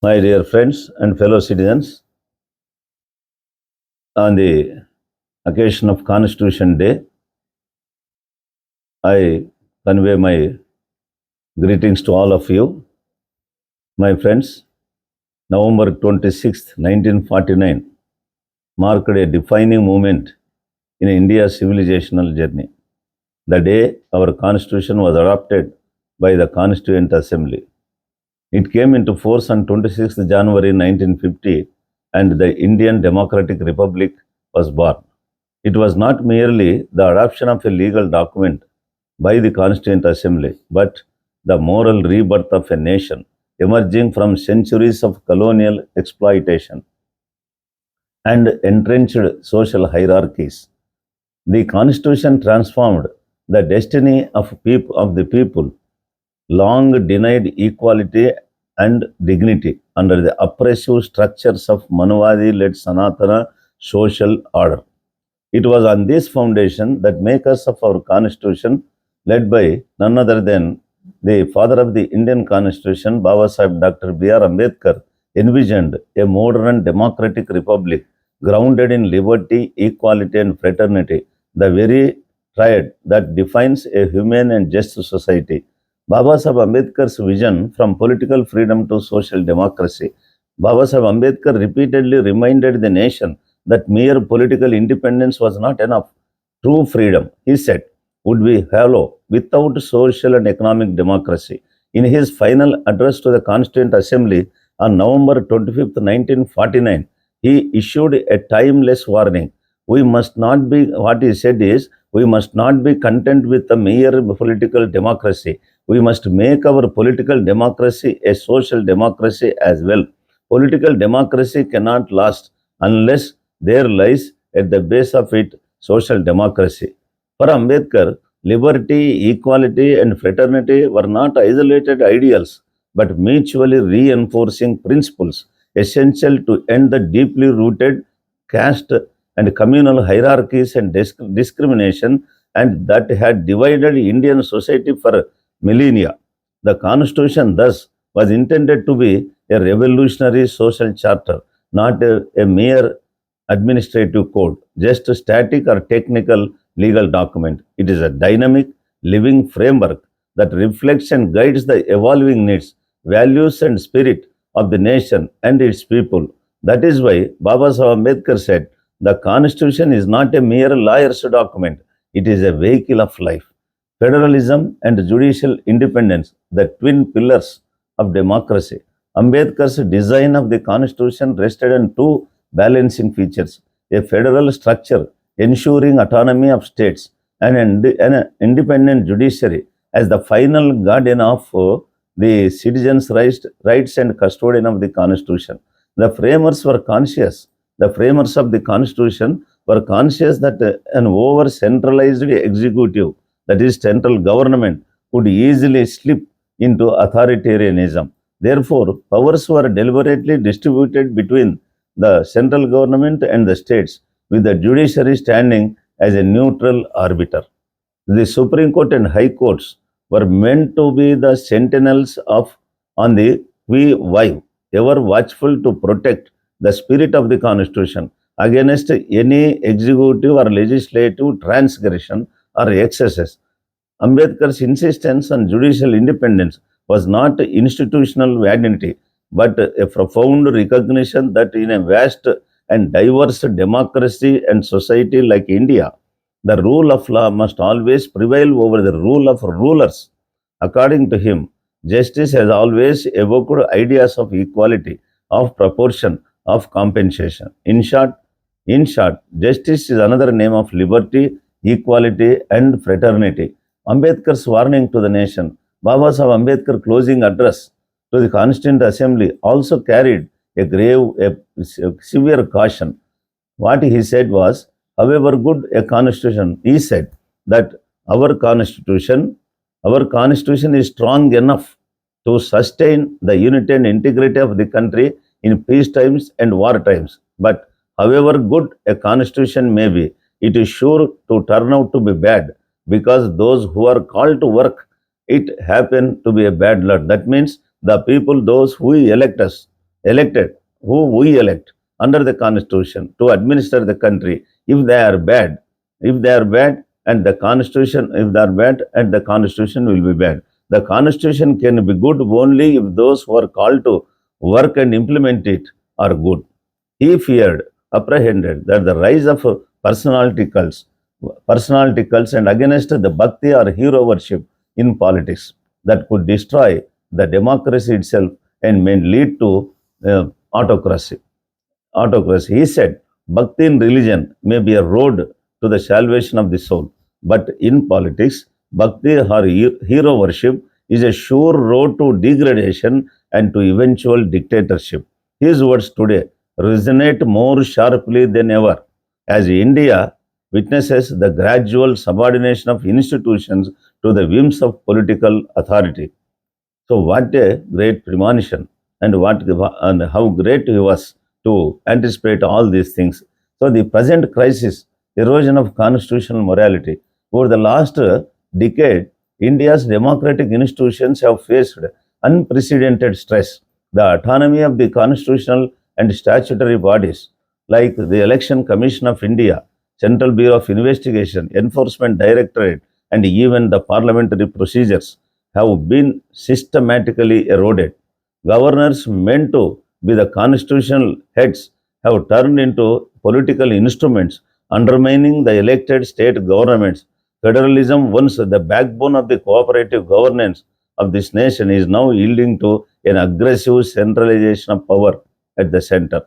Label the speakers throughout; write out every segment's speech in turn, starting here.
Speaker 1: My dear friends and fellow citizens, on the occasion of Constitution Day, I convey my greetings to all of you. My friends, November 26, 1949 marked a defining moment in India's civilizational journey. The day our Constitution was adopted by the Constituent Assembly. It came into force on 26th January 1950 and the Indian Democratic Republic was born. It was not merely the adoption of a legal document by the Constituent Assembly, but the moral rebirth of a nation emerging from centuries of colonial exploitation and entrenched social hierarchies. The Constitution transformed the destiny of the people long denied equality and dignity under the oppressive structures of Manuvadi-led Sanatana social order. It was on this foundation that makers of our Constitution, led by none other than the father of the Indian Constitution, Baba Sahib Dr. B.R. Ambedkar, envisioned a modern democratic republic grounded in liberty, equality, and fraternity, the very triad that defines a humane and just society. Baba Sahib Ambedkar's vision from political freedom to social democracy. Baba Sahib Ambedkar repeatedly reminded the nation that mere political independence was not enough. True freedom, he said, would be hollow without social and economic democracy. In his final address to the Constituent Assembly on November 25, 1949, he issued a timeless warning. We must not be, what he said is, we must not be content with a mere political democracy. We must make our political democracy a social democracy as well. Political democracy cannot last unless there lies at the base of it social democracy. For Ambedkar, liberty, equality, and fraternity were not isolated ideals but mutually reinforcing principles essential to end the deeply rooted caste and communal hierarchies and discrimination and that had divided Indian society for millennia. The Constitution thus was intended to be a revolutionary social charter, not a mere administrative code, just a static or technical legal document. It is a dynamic, living framework that reflects and guides the evolving needs, values, and spirit of the nation and its people. That is why Baba Sahib Ambedkar said, the Constitution is not a mere lawyer's document, it is a vehicle of life. Federalism and judicial independence, the twin pillars of democracy. Ambedkar's design of the Constitution rested on two balancing features: a federal structure ensuring autonomy of states and an independent judiciary as the final guardian of the citizens' rights and custodian of the Constitution. The framers were conscious. The framers of the Constitution were conscious that an over centralized executive, that is, central government, could easily slip into authoritarianism. Therefore, powers were deliberately distributed between the central government and the states, with the judiciary standing as a neutral arbiter. The Supreme Court and High Courts were meant to be the sentinels of on the qui vive, ever watchful to protect the spirit of the Constitution against any executive or legislative transgression or excesses. Ambedkar's insistence on judicial independence was not institutional vanity, but a profound recognition that in a vast and diverse democracy and society like India, the rule of law must always prevail over the rule of rulers. According to him, justice has always evoked ideas of equality, of proportion, of compensation. In short, justice is another name of liberty, equality, and fraternity. Ambedkar's warning to the nation, Baba Sahib Ambedkar's closing address to the Constituent Assembly also carried a severe caution. What he said was, however good a constitution, he said that our constitution is strong enough to sustain the unity and integrity of the country in peace times and war times. But however good a constitution may be, it is sure to turn out to be bad because those who are called to work it happen to be a bad lot. That means the people, those who elect us, elected, who we elect under the constitution to administer the country, if they are bad, if they are bad and the constitution, if they are bad and the constitution will be bad. The constitution can be good only if those who are called to work and implement it are good. He feared, apprehended that the rise of personality cults and against the bhakti or hero worship in politics that could destroy the democracy itself and may lead to autocracy. He said, bhakti in religion may be a road to the salvation of the soul, but in politics, bhakti or hero worship is a sure road to degradation and to eventual dictatorship. His words today resonate more sharply than ever as India witnesses the gradual subordination of institutions to the whims of political authority. So, what a great premonition, and how great he was to anticipate all these things. So, the present crisis, erosion of constitutional morality. Over the last decade, India's democratic institutions have faced unprecedented stress. The autonomy of the constitutional and statutory bodies, like the Election Commission of India, Central Bureau of Investigation, Enforcement Directorate, and even the parliamentary procedures, have been systematically eroded. Governors meant to be the constitutional heads have turned into political instruments, undermining the elected state governments. Federalism, once the backbone of the cooperative governance of this nation, is now yielding to an aggressive centralization of power at the center.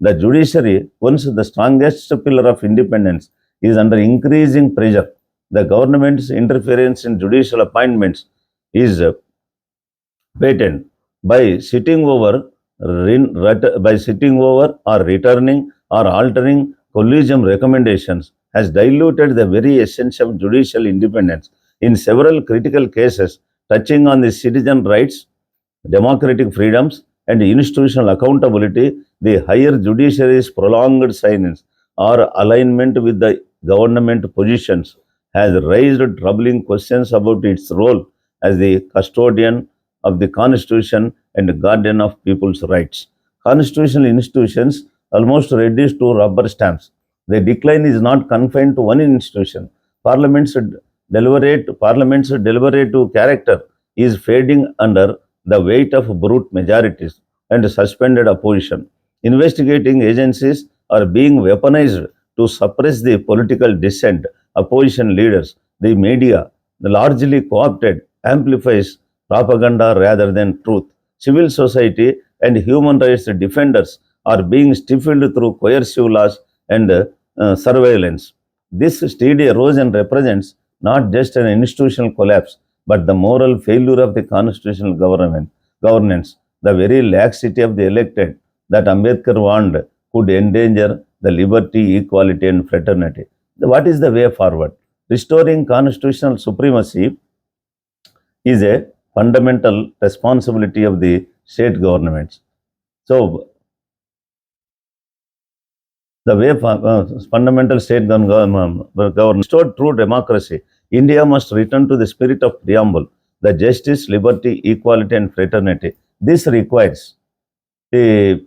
Speaker 1: The judiciary, once the strongest pillar of independence, is under increasing pressure. The government's interference in judicial appointments is patent by sitting over or returning or altering collegium recommendations has diluted the very essence of judicial independence. In several critical cases touching on the citizen rights, democratic freedoms, and institutional accountability, the higher judiciary's prolonged silence or alignment with the government positions has raised troubling questions about its role as the custodian of the Constitution and guardian of people's rights. Constitutional institutions almost reduced to rubber stamps. The decline is not confined to one institution. Parliament's deliberative character is fading under the weight of brute majorities and suspended opposition. Investigating agencies are being weaponized to suppress the political dissent. Opposition leaders, the media, largely co-opted, amplifies propaganda rather than truth. Civil society and human rights defenders are being stifled through coercive laws and surveillance. This steady erosion represents not just an institutional collapse, but the moral failure of the constitutional governance. The very laxity of the elected that Ambedkar warned could endanger the liberty, equality, and fraternity. What is the way forward? Restoring constitutional supremacy is a fundamental responsibility of the state governments. So, the way fundamental state government restored true democracy, India must return to the spirit of preamble, the justice, liberty, equality, and fraternity. This requires the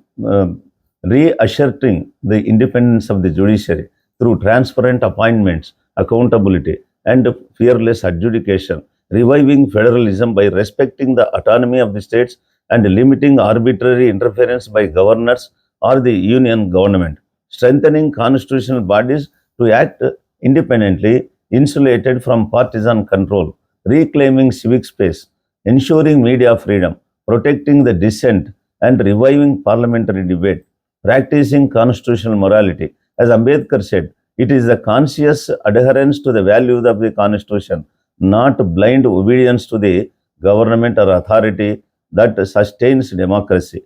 Speaker 1: reasserting the independence of the judiciary through transparent appointments, accountability, and fearless adjudication, reviving federalism by respecting the autonomy of the states and limiting arbitrary interference by governors or the union government, strengthening constitutional bodies to act independently, insulated from partisan control, reclaiming civic space, ensuring media freedom, protecting the dissent, and reviving parliamentary debate, practicing constitutional morality. As Ambedkar said, it is the conscious adherence to the values of the Constitution, not blind obedience to the government or authority, that sustains democracy.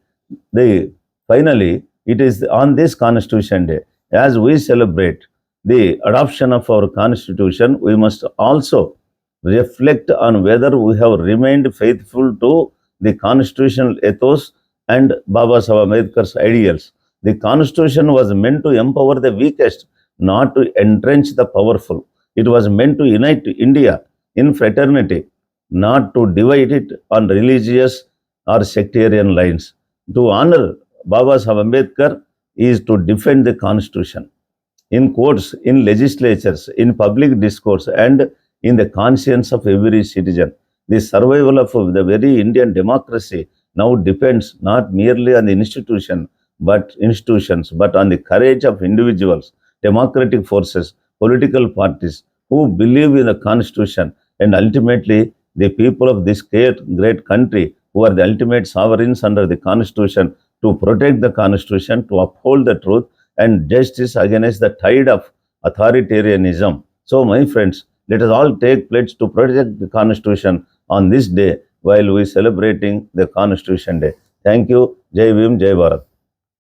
Speaker 1: Finally, it is on this Constitution Day, as we celebrate the adoption of our Constitution, we must also reflect on whether we have remained faithful to the constitutional ethos and Baba Saheb Ambedkar's ideals. The Constitution was meant to empower the weakest, not to entrench the powerful. It was meant to unite India in fraternity, not to divide it on religious or sectarian lines. To honor Baba Saheb Ambedkar is to defend the constitution in courts, in legislatures, in public discourse, and in the conscience of every citizen. The survival of the very Indian democracy now depends not merely on the institutions, but on the courage of individuals, democratic forces, political parties who believe in the constitution, and ultimately the people of this great country who are the ultimate sovereigns under the constitution to protect the constitution, to uphold the truth and justice against the tide of authoritarianism. So, my friends, let us all take pledge to protect the Constitution on this day while we celebrating the Constitution Day. Thank you. Jai Bhim, Jai Bharat.